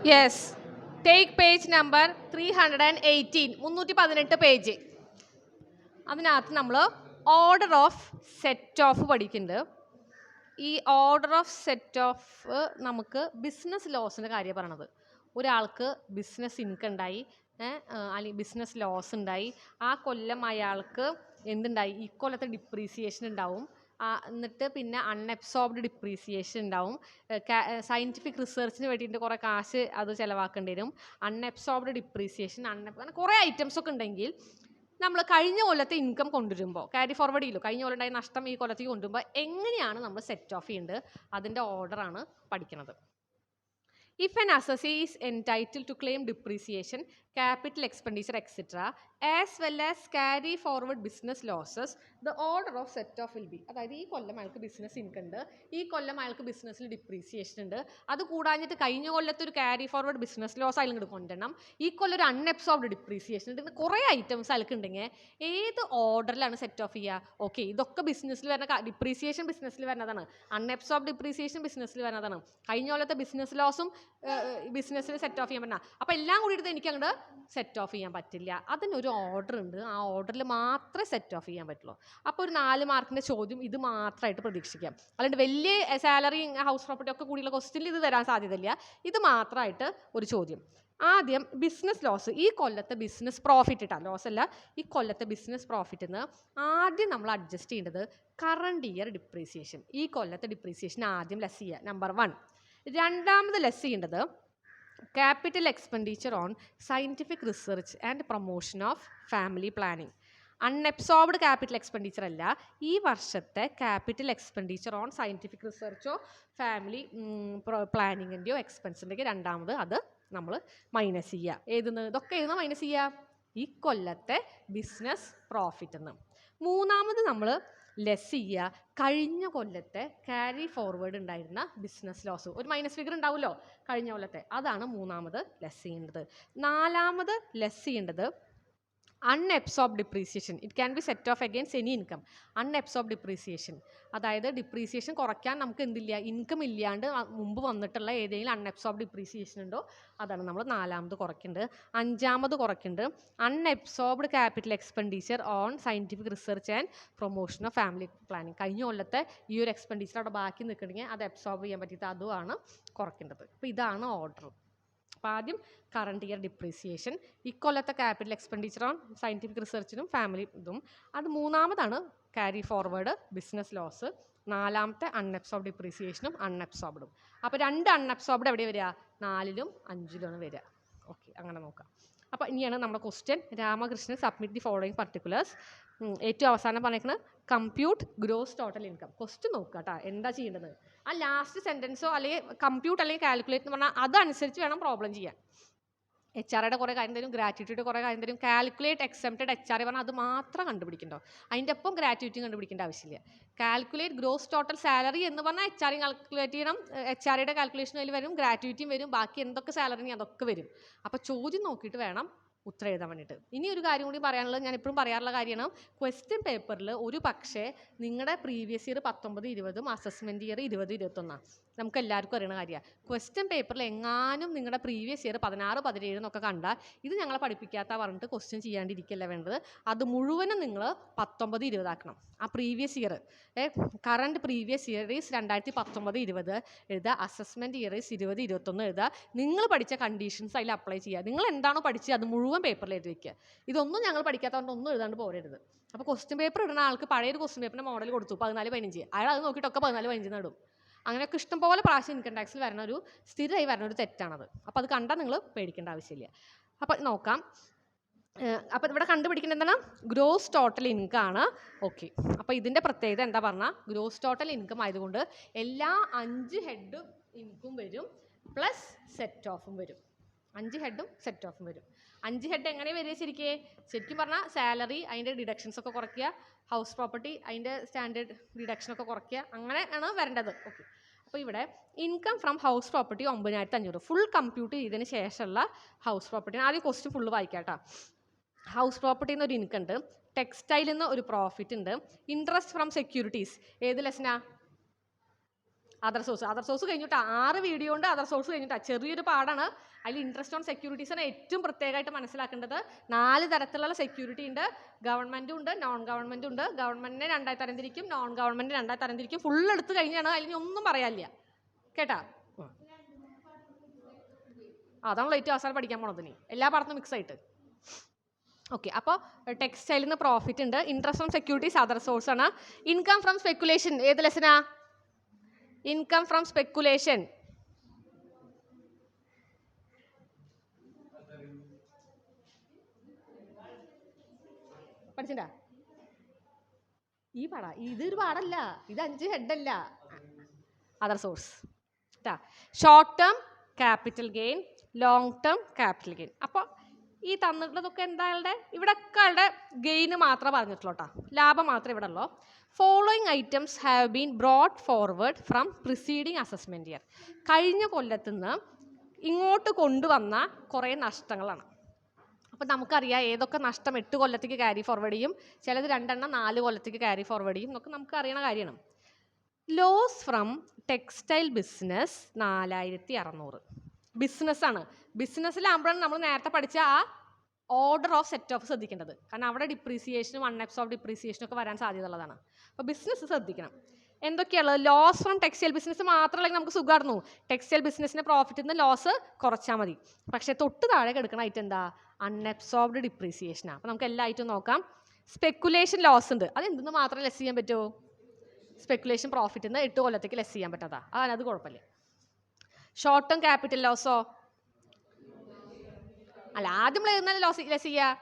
Yes, take page number 318, 318 page. അതിനകത്ത് നമ്മൾ order of set of പഠിക്കുന്നുണ്ട്. ഈ ഓർഡർ ഓഫ് സെറ്റ് ഓഫ് നമുക്ക് ബിസിനസ് ലോസിൻ്റെ കാര്യം പറയണത്. ഒരാൾക്ക് ബിസിനസ് ഇൻകം ഉണ്ടായി, അല്ലെങ്കിൽ ബിസിനസ് ലോസ് ഉണ്ടായി, ആ കൊല്ലം അയാൾക്ക് എന്തുണ്ടായി, ഈ കൊല്ലത്തെ ഡിപ്രീസിയേഷൻ ഉണ്ടാവും. എന്നിട്ട് പിന്നെ അൺഅബ്സോർബ്ഡ് ഡിപ്രീസിയേഷൻ ഉണ്ടാവും. സയൻറ്റിഫിക് റിസർച്ചിന് വേണ്ടിയിട്ട് കുറേ കാശ് അത് ചിലവാക്കേണ്ടി വരും. അൺഅബ്സോർബ്ഡ് ഡിപ്രീസിയേഷൻ, അങ്ങനെ കുറേ ഐറ്റംസ് ഒക്കെ ഉണ്ടെങ്കിൽ നമ്മൾ കഴിഞ്ഞ കൊല്ലത്തെ ഇൻകം കൊണ്ടുവരുമ്പോൾ ക്യാരി ഫോർവേഡ് ചെയ്യല്ലോ, കഴിഞ്ഞ കൊല്ലം ഉണ്ടായ നഷ്ടം ഈ കൊല്ലത്തേക്ക് കൊണ്ടുവരുമ്പോൾ എങ്ങനെയാണ് നമ്മൾ സെറ്റ് ഓഫ് ചെയ്യേണ്ടത്, അതിൻ്റെ ഓർഡറാണ് പഠിക്കുന്നത്. If an assessee is entitled to claim depreciation, capital expenditure, etc., as well as carry forward business losses, the order of set off will be. അതായത് ഈ കൊല്ലം അയാൾക്ക് ബിസിനസ് ഇൻകം ഉണ്ട്, ഈ കൊല്ലം അയാൾക്ക് ബിസിനസ്സിൽ ഡിപ്രീസിയേഷൻ ഉണ്ട്, അത് കൂടാഞ്ഞിട്ട് കഴിഞ്ഞ കൊല്ലത്തെ ഒരു ക്യാരി ഫോർവേഡ് ബിസിനസ് ലോസ് അയാൾ ഇങ്ങോട്ട് കൊണ്ടുവരണം, ഈ കൊല്ലം ഒരു അൺഅബ്സോർബ്ഡ് ഡിപ്രീസിയേഷൻ ഉണ്ട്, ഇങ്ങനെ കുറേ ഐറ്റംസ് അയാൾക്ക് ഉണ്ടെങ്കിൽ ഏത് ഓർഡറിലാണ് സെറ്റ് ഓഫ് ചെയ്യുക? ഓക്കെ, ഇതൊക്കെ ബിസിനസ്സിൽ വരുന്ന ഡിപ്രീസിയേഷൻ ബിസിനസ്സിൽ വരുന്നതാണ്, അൺഅബ്സോർബ്ഡ് ഡിപ്രീസിയേഷൻ ബിസിനസ്സിൽ വരുന്നതാണ്, കഴിഞ്ഞ കൊല്ലത്തെ ബിസിനസ് ലോസും ബിസിനസ്സിൽ സെറ്റ് ഓഫ് ചെയ്യാൻ പറ്റില്ല. അപ്പോൾ എല്ലാം കൂടി എടുത്ത് എനിക്ക് അങ്ങോട്ട് സെറ്റ് ഓഫ് ചെയ്യാൻ പറ്റില്ല. അതിനൊരു ഓർഡർ ഉണ്ട്, ആ ഓർഡറിൽ മാത്രമേ സെറ്റ് ഓഫ് ചെയ്യാൻ പറ്റുള്ളൂ. അപ്പോൾ ഒരു 4 മാർക്കിൻ്റെ ചോദ്യം ഇത് മാത്രമായിട്ട് പ്രതീക്ഷിക്കാം. അല്ലാണ്ട് വലിയ സാലറി, ഹൗസ് പ്രോപ്പർട്ടി ഒക്കെ കൂടിയുള്ള ക്വസ്റ്റ്യനിൽ ഇത് വരാൻ സാധ്യതയില്ല. ഇത് മാത്രമായിട്ട് ഒരു ചോദ്യം. ആദ്യം ബിസിനസ് ലോസ്, ഈ കൊല്ലത്തെ ബിസിനസ് പ്രോഫിറ്റ് ഇട്ടാ, ലോസ് അല്ല, ഈ കൊല്ലത്തെ ബിസിനസ് പ്രോഫിറ്റ് എന്ന് ആദ്യം നമ്മൾ അഡ്ജസ്റ്റ് ചെയ്യേണ്ടത് കറണ്ട് ഇയർ ഡിപ്രീസിയേഷൻ, ഈ കൊല്ലത്തെ ഡിപ്രീസിയേഷൻ ആദ്യം ലെസ് ചെയ്യുക, നമ്പർ 1. രണ്ടാമത് ലെസ് ചെയ്യേണ്ടത് capital expenditure on scientific research and promotion of family planning. Unabsorbed capital expenditure അല്ല, ഈ വർഷത്തെ ക്യാപിറ്റൽ എക്സ്പെൻഡിച്ചർ ഓൺ സയൻറ്റിഫിക് റിസർച്ചോ ഫാമിലി പ്ലാനിങ്ങിൻ്റെയോ എക്സ്പെൻസിൻ്റെയോ രണ്ടാമത് അത് നമ്മൾ മൈനസ് ചെയ്യുക. ഏതെന്ന് ഇതൊക്കെ ഏതെന്ന് മൈനസ് ചെയ്യുക? ഈ കൊല്ലത്തെ ബിസിനസ് പ്രോഫിറ്റ് എന്ന്. മൂന്നാമത് നമ്മൾ ലെസ് ചെയ്യുക കഴിഞ്ഞ കൊല്ലത്തെ ക്യാരി ഫോർവേഡ് ഉണ്ടായിരുന്ന ബിസിനസ് ലോസ്, ഒരു മൈനസ് ഫിഗർ ഉണ്ടാവുമല്ലോ കഴിഞ്ഞ കൊല്ലത്തെ, അതാണ് മൂന്നാമത് ലെസ് ചെയ്യേണ്ടത്. നാലാമത് ലെസ് ചെയ്യേണ്ടത് unabsorbed depreciation. It can be set of against any income. Unabsorbed depreciation, അതായത് ഡിപ്രീസിയേഷൻ കുറയ്ക്കാൻ നമുക്ക് എന്തില്ല, ഇൻകം ഇല്ലാണ്ട് മുമ്പ് വന്നിട്ടുള്ള ഏതെങ്കിലും അൺഅബ്സോർബ്ഡ് ഡിപ്രീസിയേഷൻ ഉണ്ടോ, അതാണ് നമ്മൾ നാലാമത് കുറയ്ക്കേണ്ടത്. അഞ്ചാമത് കുറയ്ക്കേണ്ടത് unabsorbed capital expenditure on scientific research and promotion of family planning. കഴിഞ്ഞ കൊല്ലത്തെ ഈ ഒരു എക്സ്പെൻഡിച്ചർ അവിടെ ബാക്കി നിൽക്കണമെങ്കിൽ അത് അബ്സോർബ് ചെയ്യാൻ പറ്റിയിട്ട് അതുമാണ് കുറയ്ക്കേണ്ടത്. അപ്പോൾ ഇതാണ് ഓർഡർ. അപ്പോൾ ആദ്യം കറണ്ട് ഇയർ ഡിപ്രീസിയേഷൻ, ഇക്കൊല്ലത്തെ ക്യാപിറ്റൽ എക്സ്പെൻഡിച്ചർ ഓൺ സയൻറ്റിഫിക് റിസർച്ചിനും ഫാമിലി ഇതും, അത് മൂന്നാമതാണ് ക്യാരി ഫോർവേഡ് ബിസിനസ് ലോസ്, നാലാമത്തെ അൺഅബ്സോർബ്ഡ് ഡിപ്രീസിയേഷനും അൺഅബ്സോർബ്ഡും. അപ്പോൾ 2 അൺഅബ്സോർബ്ഡ് എവിടെ വരിക? 4ലും 5ലും വരിക. ഓക്കെ, അങ്ങനെ നോക്കാം. അപ്പോൾ ഇനിയാണ് നമ്മുടെ question. Ramakrishnan submit the following particulars. ഏറ്റവും അവസാനം പറഞ്ഞേക്കുന്നത് compute gross total income. Question നോക്കുക കേട്ടോ, എന്താ ചെയ്യേണ്ടത്. ആ ലാസ്റ്റ് സെൻറ്റൻസോ അല്ലെങ്കിൽ കമ്പ്യൂട്ട് അല്ലെങ്കിൽ കാൽക്കുലേറ്റ് എന്ന് പറഞ്ഞാൽ അതനുസരിച്ച് വേണം പ്രോബ്ലം ചെയ്യാൻ. HR കുറേ കാര്യം തരും, ഗ്രാറ്റുവിറ്റിയുടെ കുറേ കാര്യം തരും. കാൽക്കുലേറ്റ് എക്സെപ്റ്റഡ് HR പറഞ്ഞാൽ അത് മാത്രം കണ്ടുപിടിക്കണ്ടോ, അതിൻ്റെ ഒപ്പം ഗ്രാറ്റുവിറ്റിയും കണ്ടുപിടിക്കേണ്ട ആവശ്യമില്ല. കാൽക്കുലേറ്റ് ഗ്രോസ് ടോട്ടൽ സാലറി എന്ന് പറഞ്ഞാൽ HR കാൽക്കുലേറ്റ് ചെയ്യണം, HR കാൽക്കുലേഷൻ അതിൽ വരും, ഗ്രാറ്റുവിറ്റിയും വരും, ബാക്കി എന്തൊക്കെ സാലറി അതൊക്കെ വരും. അപ്പോൾ ചോദ്യം നോക്കിയിട്ട് വേണം ഉത്തരം എഴുതാൻ വേണ്ടിയിട്ട്. ഇനി ഒരു കാര്യം കൂടി പറയാനുള്ളത്, ഞാൻ എപ്പോഴും പറയാറുള്ള കാര്യമാണ്, ക്വസ്റ്റ്യൻ പേപ്പറിൽ ഒരു പക്ഷേ നിങ്ങളുടെ പ്രീവിയസ് ഇയർ 19-20 അസസ്മെൻറ്റ് ഇയർ 20-21 നമുക്ക് എല്ലാവർക്കും അറിയുന്ന കാര്യമാണ്. ക്വസ്റ്റ്യൻ പേപ്പറിൽ എങ്ങാനും നിങ്ങളുടെ പ്രീവിയസ് ഇയർ 16-17 എന്നൊക്കെ കണ്ടാൽ ഇത് ഞങ്ങളെ പഠിപ്പിക്കാത്ത പറഞ്ഞിട്ട് ക്വസ്റ്റ്യൻ ചെയ്യാണ്ടിരിക്കുകയല്ല വേണ്ടത്, അത് മുഴുവനും നിങ്ങൾ 19-20 ആക്കണം. ആ previous year, current previous year is 2019-20 എഴുതുക, അസസ്മെൻറ്റ് ഇയർ ഈസ് 20-21 എഴുതുക. നിങ്ങൾ പഠിച്ച കണ്ടീഷൻസ് അതിൽ അപ്ലൈ ചെയ്യുക. നിങ്ങൾ എന്താണോ പഠിച്ചത് അത് മുഴുവൻ പേപ്പറിൽ എഴുതി വയ്ക്കുക. ഇതൊന്നും ഞങ്ങൾ പഠിക്കാത്തതുകൊണ്ട് ഒന്നും എഴുതാണ്ട് പോരരുത്. അപ്പോൾ ക്വസ്റ്റ്യൻ പേപ്പർ ഇടുന്ന ആൾക്ക് പഴയൊരു ക്വസ്റ്റ്യൻ പേപ്പറിൻ്റെ മോഡൽ കൊടുത്തു 14-15, അയാൾ അത് നോക്കിയിട്ടൊക്കെ 14-15 ഇടും. അങ്ങനെയൊക്കെ ഇഷ്ടംപോലെ പ്രാവശ്യം ഇൻകം ടാക്സിൽ വരുന്ന ഒരു സ്ഥിരമായി വരുന്ന ഒരു തെറ്റാണത്. അപ്പോൾ അത് കണ്ടാൽ നിങ്ങൾ പേടിക്കേണ്ട ആവശ്യമില്ല. അപ്പോൾ നോക്കാം. അപ്പോൾ ഇവിടെ കണ്ടുപിടിക്കേണ്ടത് എന്താണ്? ഗ്രോസ് ടോട്ടൽ ഇൻകം ആണ്. ഓക്കെ, അപ്പോൾ ഇതിൻ്റെ പ്രത്യേകത എന്താ പറഞ്ഞാൽ, ഗ്രോസ് ടോട്ടൽ ഇൻകം ആയതുകൊണ്ട് എല്ലാ 5 ഹെഡ് ഇൻകം വരും, പ്ലസ് സെറ്റ് ഓഫും വരും. 5 ഹെഡും സെറ്റ് ഓഫും വരും. 5 ഹെഡ് എങ്ങനെ വരിക? ശരിക്കും പറഞ്ഞാൽ സാലറി അതിൻ്റെ ഡിഡക്ഷൻസ് ഒക്കെ കുറയ്ക്കുക, ഹൗസ് പ്രോപ്പർട്ടി അതിൻ്റെ സ്റ്റാൻഡേർഡ് ഡിഡക്ഷനൊക്കെ കുറയ്ക്കുക, അങ്ങനെയാണ് വരേണ്ടത്. ഓക്കെ, അപ്പോൾ ഇവിടെ income from house property 9500 full compute ചെയ്തതിന് ശേഷമുള്ള ഹൗസ് പ്രോപ്പർട്ടി. ആദ്യം ക്വസ്റ്റ്യൻ ഫുള്ള് വായിക്കാം കേട്ടോ. ഹൗസ് പ്രോപ്പർട്ടിയിൽ നിന്ന് ഒരു ഇൻകം ഉണ്ട്, ടെക്സ്റ്റൈലിൽ നിന്ന് ഒരു പ്രോഫിറ്റ് ഉണ്ട്, ഇൻട്രസ്റ്റ് ഫ്രം സെക്യൂരിറ്റീസ് ഏത് ലെസനാ? അതർ സോഴ്സ് കഴിഞ്ഞിട്ടാ 6 വീഡിയോ ഉണ്ട്. അതർ സോഴ്സ് കഴിഞ്ഞിട്ടാ ചെറിയൊരു പാടാണ്. അതിൽ ഇൻട്രസ്റ്റ് ഓൺ സെക്യൂരിറ്റീസാണ് ഏറ്റവും പ്രത്യേകമായിട്ട് മനസ്സിലാക്കേണ്ടത്. 4 തരത്തിലുള്ള സെക്യൂരിറ്റി ഉണ്ട്. ഗവൺമെൻറ്റും ഉണ്ട്, നോൺ ഗവൺമെൻറ്റും ഉണ്ട്. ഗവൺമെൻറ്റിനെ 2 തരംതിരിക്കും, നോൺ ഗവൺമെൻറ് 2 തരംതിരിക്കും. ഫുൾ എടുത്ത് കഴിഞ്ഞാണ് അതിന് ഒന്നും പറയാനില്ല കേട്ടാ. അതാണല്ലോ ഏറ്റവും അവസാനം പഠിക്കാൻ പോണത്. ഇനി എല്ലാ പാടത്തും മിക്സ് ആയിട്ട്. ഓക്കെ, അപ്പോൾ ടെക്സ്റ്റൈലിൽ നിന്ന് പ്രോഫിറ്റ് ഉണ്ട്. Interest on securities other source ആണ്. ഇൻകം ഫ്രം സ്പെക്കുലേഷൻ ഏത് ലെസനാ? ഇൻകം ഫ്രം സ്പെക്കുലേഷൻ പഠിച്ചിട്ടാ? ഈ പാടാ, ഇതൊരു പാടല്ല, ഇത് 5 ഹെഡല്ല. അതർ സോഴ്സ് കേട്ടാ. Short term capital gain, long term capital gain. അപ്പോൾ ഈ തന്നിട്ടുള്ളതൊക്കെ എന്തായാലും ഇവിടെ ഒക്കെ ആളുടെ ഗെയിന് മാത്രമേ പറഞ്ഞിട്ടുള്ളൂ കേട്ടോ, ലാഭം മാത്രമേ ഇവിടെ ഉള്ളൂ. Following items have been brought forward from preceding assessment year. കഴിഞ്ഞ കൊല്ലത്തുനിന്ന് ഇങ്ങോട്ട് കൊണ്ടുവന്ന കുറേ നഷ്ടങ്ങളാണ്. അപ്പോൾ നമുക്കറിയാം ഏതൊക്കെ നഷ്ടം 8 കൊല്ലത്തേക്ക് ക്യാരി ഫോർവേഡ് ചെയ്യും, ചിലത് 2 4 കൊല്ലത്തേക്ക് ക്യാരി ഫോർവേഡ് ചെയ്യും എന്നൊക്കെ നമുക്ക് അറിയണ കാര്യമാണ്. Loss from textile business 4600. ബിസിനസ്സാണ്. ബിസിനസ്സിലാകുമ്പോഴാണ് നമ്മൾ നേരത്തെ പഠിച്ച ആ ഓർഡർ ഓഫ് സെറ്റ് ഓഫ് ശ്രദ്ധിക്കേണ്ടത്. കാരണം അവിടെ ഡിപ്രീസിയേഷനും അൺഅബ്സോർബ് ഡിപ്രീസിയേഷനും ഒക്കെ വരാൻ സാധ്യതയുള്ളതാണ്. അപ്പോൾ ബിസിനസ് ശ്രദ്ധിക്കണം. എന്തൊക്കെയുള്ളത്? ലോസ് ഫ്രം ടെക്സ്റ്റൈൽ ബിസിനസ് മാത്രമല്ലെങ്കിൽ നമുക്ക് സുഖമായിരുന്നു, ടെക്സ്റ്റൈൽ ബിസിനസ്സിന് പ്രോഫിറ്റിൽ നിന്ന് ലോസ് കുറച്ചാൽ മതി. പക്ഷേ തൊട്ട് താഴെ കിടക്കുന്ന ഐറ്റം എന്താ? അൺഅബ്സോർബ്ഡ് ഡിപ്രീസിയേഷനാണ്. അപ്പോൾ നമുക്ക് എല്ലാ ഐറ്റവും നോക്കാം. സ്പെക്കുലേഷൻ ലോസ് ഉണ്ട്, അത് എന്തെന്ന് മാത്രമേ ലെസ് ചെയ്യാൻ പറ്റുമോ? സ്പെക്കുലേഷൻ പ്രോഫിറ്റിൽ നിന്ന് 8 കൊല്ലത്തേക്ക് ലെസ് ചെയ്യാൻ പറ്റാതാ, അത് കുഴപ്പമില്ല. ഷോർട്ട് ടേം ക്യാപിറ്റൽ ലോസോ? അല്ല, ആദ്യം ലോസ് ലെസ് ചെയ്യാം.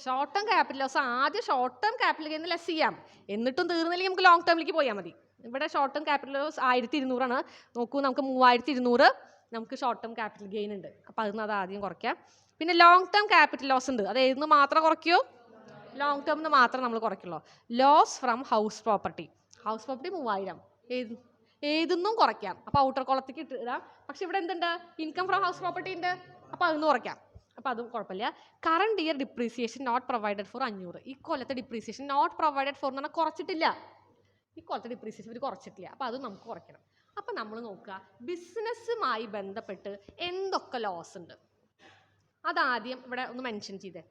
ഷോർട്ട് ടേം ക്യാപിറ്റൽ ലോസ് ആദ്യം short term capital gain less ചെയ്യാം, എന്നിട്ടും തീർന്നില്ലെങ്കിൽ നമുക്ക് ലോങ് ടേമിലേക്ക് പോയാൽ മതി. ഇവിടെ ഷോർട്ട് ടേം ക്യാപിറ്റൽ ലോസ് 1200 ആണ്. നോക്കൂ, നമുക്ക് 3200 നമുക്ക് ഷോർട്ട് ടേം ക്യാപിറ്റൽ ഗെയിൻ ഉണ്ട്. അപ്പോൾ അത് ആദ്യം കുറയ്ക്കാം. പിന്നെ ലോങ് ടേം ക്യാപിറ്റൽ ലോസ് ഉണ്ട്, അത് ഏതിന്ന് മാത്രം കുറയ്ക്കൂ? ലോങ് ടേമിന് മാത്രം നമ്മൾ കുറയ്ക്കുള്ളൂ. ലോസ് ഫ്രം ഹൗസ് പ്രോപ്പർട്ടി 3000 ഏതൊന്നും കുറയ്ക്കാം. അപ്പോൾ ഔട്ടർ കോളത്തേക്ക് ഇടാം. പക്ഷെ ഇവിടെ എന്തുണ്ട്? ഇൻകം ഫ്രം ഹൗസ് പ്രോപ്പർട്ടി ഉണ്ട്, അപ്പോൾ അതൊന്ന് കുറയ്ക്കാം. അപ്പോൾ അതും കുഴപ്പമില്ല. Current year depreciation not provided for 500. ഈ കൊല്ലത്തെ ഡിപ്രീസിയേഷൻ നോട്ട് പ്രൊവൈഡഡ് ഫോർ എന്ന് പറഞ്ഞാൽ കുറച്ചിട്ടില്ല. ഈ കൊല്ലത്തെ ഡിപ്രീസിയേഷൻ ഇവർ കുറച്ചിട്ടില്ല, അപ്പോൾ അത് നമുക്ക് കുറയ്ക്കണം. അപ്പോൾ നമ്മൾ നോക്കുക ബിസിനസ്സുമായി ബന്ധപ്പെട്ട് എന്തൊക്കെ ലോസ് ഉണ്ട്. അതാദ്യം ഇവിടെ ഒന്ന് മെൻഷൻ ചെയ്തേ.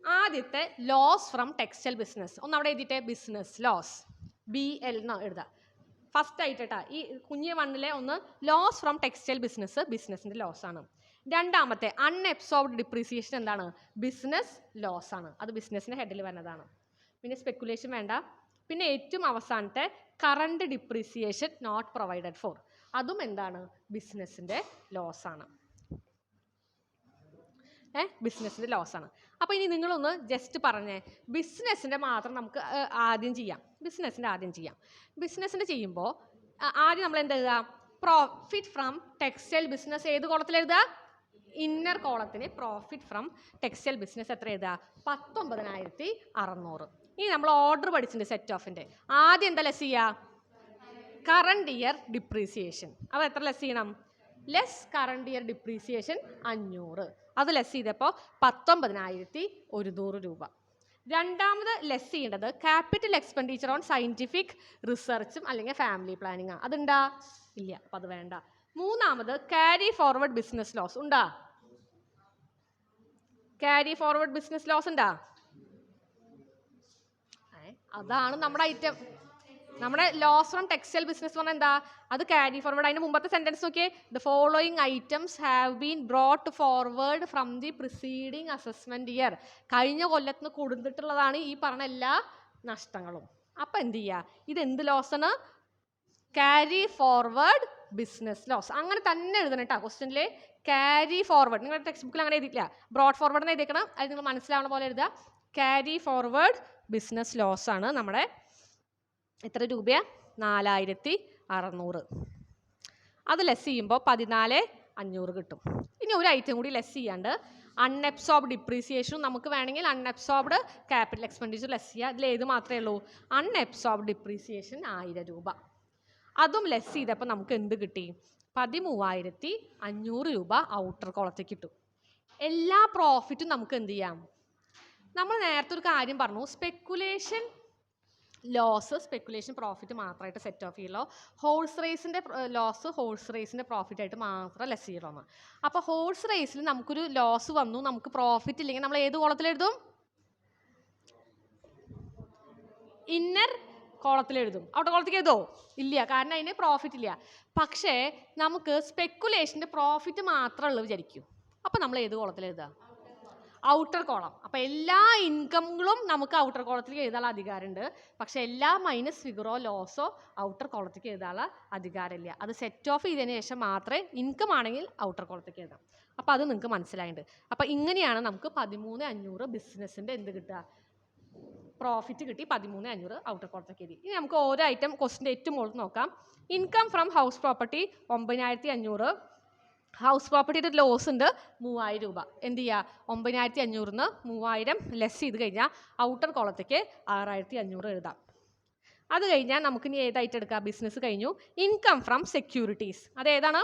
ആദ്യത്തെ ലോസ് ഫ്രം ടെക്സ്റ്റൈൽ ബിസിനസ് ഒന്ന് അവിടെ എഴുതിയിട്ടേ. ബിസിനസ് ലോസ് BL എന്ന് എഴുതാം ഫസ്റ്റ് ആയിട്ടാ. ഈ കുഞ്ഞ് 1 ഒന്ന് ലോസ് ഫ്രം ടെക്സ്റ്റൈൽ ബിസിനസ്, ബിസിനസിൻ്റെ ലോസ് ആണ്. രണ്ടാമത്തെ അൺഅബ്സോർബ്ഡ് ഡിപ്രീസിയേഷൻ എന്താണ്? ബിസിനസ് ലോസ് ആണ്, അത് ബിസിനസിൻ്റെ ഹെഡിൽ വരുന്നതാണ്. പിന്നെ സ്പെക്കുലേഷൻ വേണ്ട. പിന്നെ ഏറ്റവും അവസാനത്തെ current depreciation not provided for, അതും എന്താണ്? ബിസിനസിൻ്റെ ലോസ് ആണ്. ബിസിനസിൻ്റെ ലോസ് ആണ്. അപ്പോൾ ഇനി നിങ്ങളൊന്ന് ജസ്റ്റ് പറഞ്ഞേ, ബിസിനസ്സിൻ്റെ മാത്രം നമുക്ക് ആദ്യം ചെയ്യാം. ബിസിനസ്സിൻ്റെ ചെയ്യുമ്പോൾ ആദ്യം നമ്മൾ എന്താ എഴുതുക? പ്രോഫിറ്റ് ഫ്രം ടെക്സ്റ്റൈൽ ബിസിനസ് ഏത് കോളത്തിൽ എഴുതുക? ഇന്നർ കോളത്തിന് പ്രോഫിറ്റ് ഫ്രം ടെക്സ്റ്റൈൽ ബിസിനസ് എത്ര എഴുതുക? 19600. ഇനി നമ്മൾ ഓർഡർ പഠിച്ചിട്ടുണ്ട് സെറ്റ് ഓഫിൻ്റെ. ആദ്യം എന്താ ലെസ് ചെയ്യുക? Current year depreciation. അപ്പോൾ എത്ര ലെസ് ചെയ്യണം? Less current year depreciation 500. അത് ലെസ് ചെയ്തപ്പോൾ 19100 രൂപ. രണ്ടാമത് ലെസ് ചെയ്യേണ്ടത് ക്യാപിറ്റൽ എക്സ്പെൻഡിച്ചർ ഓൺ സയൻറ്റിഫിക് റിസർച്ചും അല്ലെങ്കിൽ ഫാമിലി പ്ലാനിങ്ങാണ്. അതുണ്ടാ? ഇല്ല, അപ്പം അത് വേണ്ട. മൂന്നാമത് ക്യാരി ഫോർവേഡ് ബിസിനസ് ലോസ് ഉണ്ടാ? ക്യാരി ഫോർവേഡ് ബിസിനസ് ലോസ് ഉണ്ടാ? അതാണ് നമ്മുടെ ഐറ്റം. നമ്മുടെ ലോസ് ഫ്രം ടെക്സ്റ്റൈൽ ബിസിനസ് പറഞ്ഞാൽ എന്താ? അത് ക്യാരി ഫോർവേഡ്. അതിന് മുമ്പത്തെ സെൻറ്റൻസ് നോക്കിയേ. The following items have been brought forward from the preceding assessment year. കഴിഞ്ഞ കൊല്ലത്തിന് കൊടുത്തിട്ടുള്ളതാണ് ഈ പറഞ്ഞ എല്ലാ നഷ്ടങ്ങളും. അപ്പം എന്ത് ചെയ്യുക? ഇതെന്ത് ലോസാണ്? Carry forward business loss. അങ്ങനെ തന്നെ എഴുതണം കേട്ടോ ക്വസ്റ്റ്യനിൽ. ക്യാരി ഫോർവേഡ് നിങ്ങളുടെ ടെക്സ്റ്റ് ബുക്കിൽ അങ്ങനെ എഴുതിയിട്ടില്ല, ബ്രോഡ് ഫോർവേഡ് എന്ന് എഴുതിക്കണം. അത് നിങ്ങൾ മനസ്സിലാവുന്ന പോലെ എഴുതുക. ക്യാരി ഫോർവേഡ് ബിസിനസ് ലോസ് ആണ് നമ്മുടെ എത്ര രൂപയാണ്? 4600. അത് ലെസ് ചെയ്യുമ്പോൾ 14500 കിട്ടും. ഇനി ഒരു ഐറ്റം കൂടി ലെസ് ചെയ്യാണ്ട് അൺഅബ്സോർബ്ഡ് ഡിപ്രീസിയേഷനും നമുക്ക് വേണമെങ്കിൽ അൺഅബ്സോർബ്ഡ് ക്യാപിറ്റൽ എക്സ്പെൻഡിച്ചർ ലെസ് ചെയ്യുക. ഇതിൽ ഏത് മാത്രമേ ഉള്ളൂ? അൺഅബ്സോർബ്ഡ് ഡിപ്രീസിയേഷൻ 1000 രൂപ. അതും ലെസ് ചെയ്തപ്പോൾ നമുക്ക് എന്ത് കിട്ടി? 13500 രൂപ ഔട്ടർ കോളത്തേക്ക് കിട്ടും. എല്ലാ പ്രോഫിറ്റും നമുക്ക് എന്ത് ചെയ്യാം? നമ്മൾ നേരത്തെ ഒരു കാര്യം പറഞ്ഞു, ലോസ് സ്പെക്കുലേഷൻ പ്രോഫിറ്റ് മാത്രമായിട്ട് സെറ്റ് ഓഫ് ചെയ്യുള്ളൂ. ഹോഴ്സ് റേസിൻ്റെ ലോസ് ഹോഴ്സ് റേസിൻ്റെ പ്രോഫിറ്റ് ആയിട്ട് മാത്രം ലെസ് ചെയ്യണമെന്ന്. അപ്പോൾ ഹോഴ്സ് റേസിൽ നമുക്കൊരു ലോസ് വന്നു, നമുക്ക് പ്രോഫിറ്റ് ഇല്ലെങ്കിൽ നമ്മൾ ഏത് കോളത്തിലെഴുതും? ഇന്നർ കോളത്തിലെഴുതും. ഔട്ടർ കോളത്തേക്ക് എഴുതോ? ഇല്ല, കാരണം അതിന് പ്രോഫിറ്റ് ഇല്ല. പക്ഷേ നമുക്ക് സ്പെക്കുലേഷൻ്റെ പ്രോഫിറ്റ് മാത്രമേ വിചാരിക്കും. അപ്പോൾ നമ്മൾ ഏത് കോളത്തിലെഴുതുക? Outer column. അപ്പോൾ എല്ലാ ഇൻകമുകളും നമുക്ക് ഔട്ടർ കോളത്തിലേക്ക് എഴുതാനുള്ള അധികാരമുണ്ട്. പക്ഷെ എല്ലാ മൈനസ് ഫിഗറോ ലോസോ ഔട്ടർ കോളത്തേക്ക് എഴുതാനുള്ള അധികാരമില്ല. അത് സെറ്റ് ഓഫ് ചെയ്തതിന് ശേഷം മാത്രമേ ഇൻകം ആണെങ്കിൽ ഔട്ടർ കോളത്തേക്ക് എഴുതാം. അപ്പോൾ അത് നിങ്ങൾക്ക് മനസ്സിലായിട്ടുണ്ട്. അപ്പോൾ ഇങ്ങനെയാണ് നമുക്ക് 13,500 ബിസിനസ്സിൻ്റെ എന്ത് കിട്ടുക? പ്രോഫിറ്റ് കിട്ടി. 13,500 ഔട്ടർ കോളത്തേക്ക് എഴുതി. ഇനി നമുക്ക് ഓരോ ഐറ്റം ക്വസ്റ്റിൻ്റെ ഏറ്റവും മുകളിൽ നോക്കാം. Income from house property 9,500. House പ്രോപ്പർട്ടിയുടെ ലോസ് ഉണ്ട് 3,000 രൂപ. എന്ത് ചെയ്യുക? 9,500 3,000 ലെസ് ചെയ്ത് കഴിഞ്ഞാൽ ഔട്ടർ കോളത്തേക്ക് 6,500 എഴുതാം. അത് കഴിഞ്ഞാൽ നമുക്കിനി ഏതായിട്ട് എടുക്കാം? ബിസിനസ് കഴിഞ്ഞു. Income from securities. അതേതാണ്?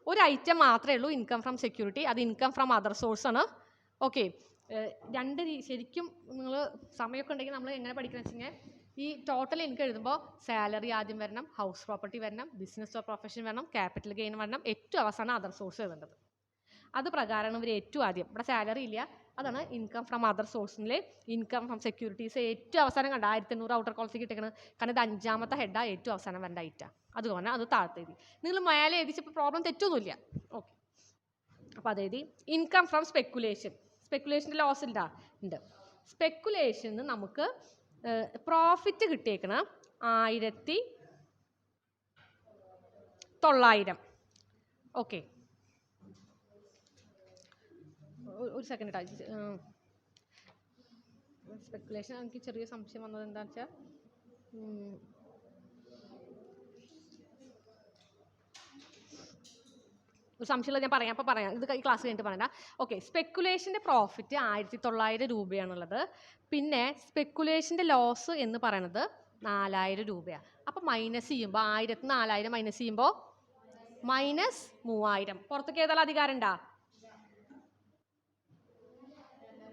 ഒരു ഐറ്റം മാത്രമേ ഉള്ളൂ ഇൻകം ഫ്രം സെക്യൂരിറ്റി. അത് ഇൻകം ഫ്രം അതർ സോഴ്സ് ആണ്. ഓക്കെ, ശരിക്കും നിങ്ങൾ സമയമൊക്കെ ഉണ്ടെങ്കിൽ നമ്മൾ എങ്ങനെ പഠിക്കണം വെച്ചാൽ ഈ ടോട്ടൽ ഇൻകം എഴുതുമ്പോൾ സാലറി ആദ്യം വരണം, ഹൗസ് പ്രോപ്പർട്ടി വരണം, ബിസിനസ് ഓർ പ്രൊഫഷൻ വരണം, ക്യാപിറ്റൽ ഗെയിൻ വരണം, ഏറ്റവും അവസാനം അതർ സോഴ്സ് എഴുതേണ്ടത്. അത് പ്രകാരമാണ് ഇവർ ഏറ്റവും ആദ്യം. ഇവിടെ സാലറി ഇല്ല, അതാണ് ഇൻകം ഫ്രം അതർ സോഴ്സിലെ ഇൻകം ഫ്രം സെക്യൂരിറ്റീസ് ഏറ്റവും അവസാനം കണ്ട 1,800 ഔട്ടർ കോളത്തേക്ക് ഇട്ടേക്കുന്നത്. കാരണം ഇത് 5ാമത്തെ ഹെഡാണ്, ഏറ്റവും അവസാനം വരേണ്ട ഐറ്റാ. അതുകൊണ്ട് അത് താഴത്തെ എഴുതി. നിങ്ങൾ മേലെ എഴുതിച്ചപ്പോൾ പ്രോബ്ലം തെറ്റൊന്നുമില്ല. ഓക്കെ, അപ്പോൾ അതെഴുതി. Income from speculation. സ്പെക്കുലേഷൻ്റെ ലോസ് ഉണ്ടാ? ഉണ്ട്. സ്പെക്കുലേഷന് നമുക്ക് പ്രോഫിറ്റ് കിട്ടിയേക്കണം 1,900. ഓക്കെ, ഒരു സെക്കൻഡ് ഇട്ടാ. സ്പെക്കുലേഷൻ എനിക്ക് ചെറിയ സംശയം വന്നത് എന്താണെന്ന് വെച്ചാൽ ഒരു സംശയമുള്ള ഞാൻ പറയാം. അപ്പോൾ പറയാം, ഇത് ഈ ക്ലാസ് കഴിഞ്ഞിട്ട് പറയണ്ട. ഓക്കെ, സ്പെക്കുലേഷൻ്റെ പ്രോഫിറ്റ് 1,900 രൂപയാണുള്ളത്. പിന്നെ സ്പെക്കുലേഷൻ്റെ ലോസ് എന്ന് പറയുന്നത് 4,000 രൂപയാണ്. അപ്പോൾ മൈനസ് ചെയ്യുമ്പോൾ 1,000 4,000 മൈനസ് ചെയ്യുമ്പോൾ -3,000. പുറത്തേക്ക് ഏതായാലും അധികാരം ഉണ്ടാ?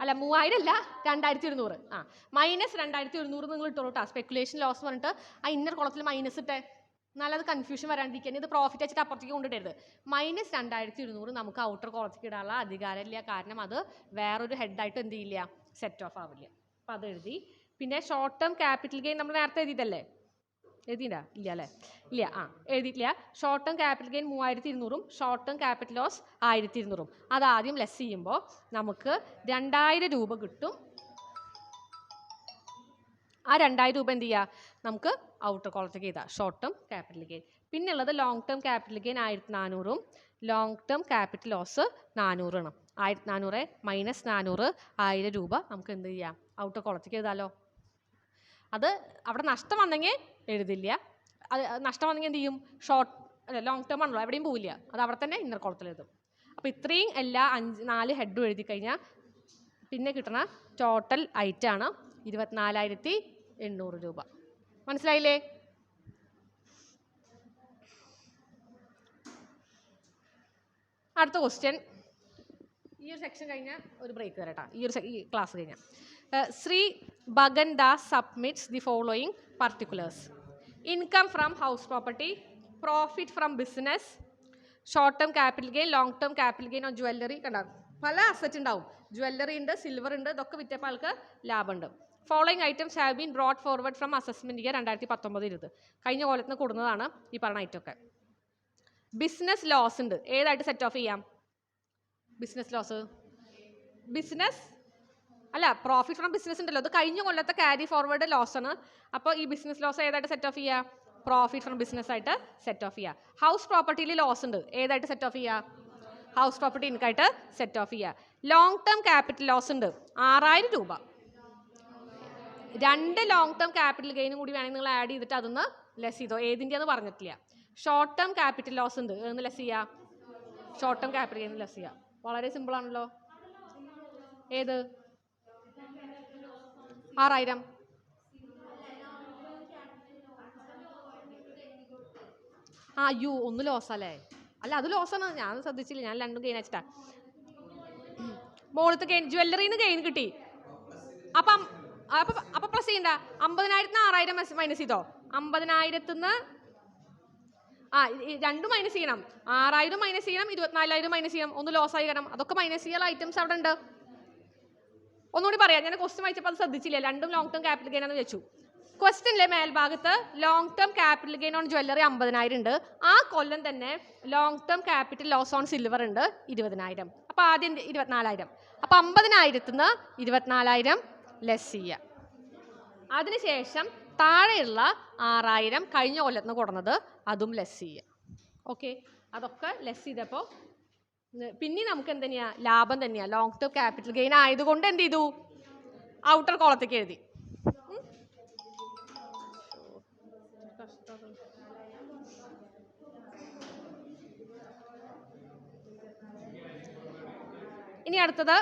അല്ല, 3,000 അല്ല, 2,200. -2,200 നിങ്ങൾ ഇട്ടോളൂ കേട്ടോ. സ്പെക്കുലേഷൻ ലോസ് പറഞ്ഞിട്ട് ആ ഇന്നർ കുളത്തിൽ മൈനസ് ഇട്ടേ, നല്ലത് കൺഫ്യൂഷൻ വരാണ്ടിരിക്കാൻ. ഇത് പ്രോഫിറ്റ് വെച്ചിട്ട് അപ്പുറത്തേക്ക് കൊണ്ടിട്ടരുത്. -2,200 നമുക്ക് ഔട്ടർ കോളത്തേക്ക് ഇടാനുള്ള അധികാരമില്ല. കാരണം അത് വേറൊരു ഹെഡായിട്ട് എന്ത് ചെയ്യില്ല? സെറ്റ് ഓഫ് ആവില്ല. അപ്പോൾ അത് എഴുതി. പിന്നെ ഷോർട്ട് ടേം ക്യാപിറ്റൽ ഗെയിൻ നമ്മൾ നേരത്തെ എഴുതിയിട്ടല്ലേ? എഴുതിയില്ല? ഇല്ല അല്ലേ? ഇല്ല, എഴുതിയിട്ടില്ല. Short term capital gain 3,200, short term capital loss 1,200. അതാദ്യം ലെസ് ചെയ്യുമ്പോൾ നമുക്ക് 2,000 രൂപ കിട്ടും. ആ 2,000 രൂപ എന്ത് ചെയ്യുക? നമുക്ക് ഔട്ടർ കോളത്തേക്ക് എഴുതാം, ഷോർട്ട് ടേം ക്യാപിറ്റൽ ഗെയിൻ. പിന്നെ ഉള്ളത് long term capital gain 1,400, long term capital loss 400 ആണ്. 1,400 - 400 1,000 രൂപ നമുക്ക് എന്ത് ചെയ്യാം? ഔട്ടർ കോളത്തേക്ക് എഴുതാമല്ലോ. അത് അവിടെ നഷ്ടം വന്നെങ്കിൽ എഴുതില്ല. അത് നഷ്ടം വന്നെങ്കിൽ എന്ത് ചെയ്യും? ലോങ് ടേം ആണല്ലോ, എവിടെയും പോവില്ല. അത് അവിടെ തന്നെ ഇന്നർ കോളത്തിൽ എഴുതും. അപ്പോൾ ഇത്രയും എല്ലാ 4 ഹെഡും എഴുതി കഴിഞ്ഞാൽ പിന്നെ കിട്ടണ ടോട്ടൽ ഐറ്റാണ് 24,800 രൂപ. മനസ്സിലായില്ലേ? അടുത്ത ക്വസ്റ്റ്യൻ. ഈ ഒരു സെക്ഷൻ കഴിഞ്ഞാൽ ഒരു ബ്രേക്ക് തരട്ടാ. ഈ ക്ലാസ് കഴിഞ്ഞാൽ Shri Bhagan Das submits the following particulars: income from house property, profit from business, short term capital gain, long term capital gain on jewellery. കണ്ടാകും പല അസറ്റ് ഉണ്ടാവും. ജ്വല്ലറി ഉണ്ട്, സിൽവർ ഉണ്ട്, ഇതൊക്കെ വിറ്റപ്പോൾ ആൾക്ക് ലാഭമുണ്ട്. Following items have been brought forward from assessment year 2019-20. കഴിഞ്ഞ കൊല്ലത്തിന് കൊടുക്കുന്നതാണ് ഈ പറഞ്ഞ ഐറ്റമൊക്കെ. ബിസിനസ് ലോസ് ഉണ്ട്. ഏതായിട്ട് സെറ്റ് ഓഫ് ചെയ്യാം? ബിസിനസ് ലോസ്, ബിസിനസ് അല്ല, പ്രോഫിറ്റ് ഫ്രം ബിസിനസ് ഉണ്ടല്ലോ, അത് കഴിഞ്ഞ കൊല്ലത്തെ ക്യാരി ഫോർവേഡ് ലോസ് ആണ്. അപ്പോൾ ഈ ബിസിനസ് ലോസ് ഏതായിട്ട് സെറ്റ് ഓഫ് ചെയ്യുക? പ്രോഫിറ്റ് ഫ്രം ബിസിനസ് ആയിട്ട് സെറ്റ് ഓഫ് ചെയ്യുക. ഹൗസ് പ്രോപ്പർട്ടിയിൽ ലോസ് ഉണ്ട്. ഏതായിട്ട് സെറ്റ് ഓഫ് ചെയ്യുക? ഹൗസ് പ്രോപ്പർട്ടി ഇൻകായിട്ട് സെറ്റ് ഓഫ് ചെയ്യുക. ലോങ് ടേം ക്യാപിറ്റൽ ലോസ് ഉണ്ട് 6,000 രൂപ. 2 ലോങ് ടേം ക്യാപിറ്റൽ ഗെയിനും കൂടി വേണമെങ്കിൽ നിങ്ങൾ ആഡ് ചെയ്തിട്ട് അതൊന്ന് ലെസ് ചെയ്തോ. ഏതിൻ്റെയെന്ന് പറഞ്ഞിട്ടില്ല. ഷോർട്ട് ടേം ക്യാപിറ്റൽ ലോസ് ഉണ്ട്, എന്ന് ലെസ് ചെയ്യുക. Short term capital gain less ചെയ്യുക. വളരെ സിമ്പിൾ ആണല്ലോ. ഏത്? 6,000. ഒന്ന് ലോസല്ലേ? അല്ല, അത് ലോസാണ്. ഞാൻ ശ്രദ്ധിച്ചില്ല, ഞാൻ 2 ഗെയിൻ വെച്ചിട്ടാ. മോളത്തെ ഗെയിൻ, ജ്വല്ലറിന്ന് ഗെയിൻ കിട്ടി. അപ്പം അപ്പൊ പ്ലസ് ചെയ്യണ്ട. 50,000 6,000 മൈനസ് ചെയ്തോ. 50,000 രണ്ടും മൈനസ് ചെയ്യണം. 6,000 മൈനസ് ചെയ്യണം, 24,000 മൈനസ് ചെയ്യണം. ഒന്ന് ലോസ് ആയി കാരണം അതൊക്കെ മൈനസ് ചെയ്യാൻ ഐറ്റംസ് അവിടെ ഉണ്ട്. ഒന്നുകൂടി പറയാം, ഞാൻ ക്വസ്റ്റ്യൻ വായിച്ചപ്പോൾ അത് ശ്രദ്ധിച്ചില്ല. രണ്ടും ലോങ് ടേം ക്യാപിറ്റൽ ഗെയിൻ ആണെന്ന് വെച്ചു. ക്വസ്റ്റ്യനിലെ മേൽഭാഗത്ത് long term capital gain on jewellery 50,000 ഉണ്ട്. ആ കൊല്ലം തന്നെ long term capital loss on silver ഉണ്ട് 20,000. അപ്പൊ ആദ്യം 24,000. അപ്പൊ 50,000 24,000 ലെസ് ചെയ്യുക. അതിനുശേഷം താഴെയുള്ള 6,000 കഴിഞ്ഞ കൊല്ലത്തിന് കൊടുന്നത് അതും ലെസ് ചെയ്യുക. ഓക്കെ, അതൊക്കെ ലെസ് ചെയ്തപ്പോൾ പിന്നെ നമുക്ക് എന്ത് തന്നെയാ, ലാഭം തന്നെയാ. ലോങ് ടേം ക്യാപിറ്റൽ ഗെയിൻ ആയതുകൊണ്ട് എന്ത് ചെയ്തു, ഔട്ടർ കോളത്തേക്ക് എഴുതി. ഇനി അടുത്തത്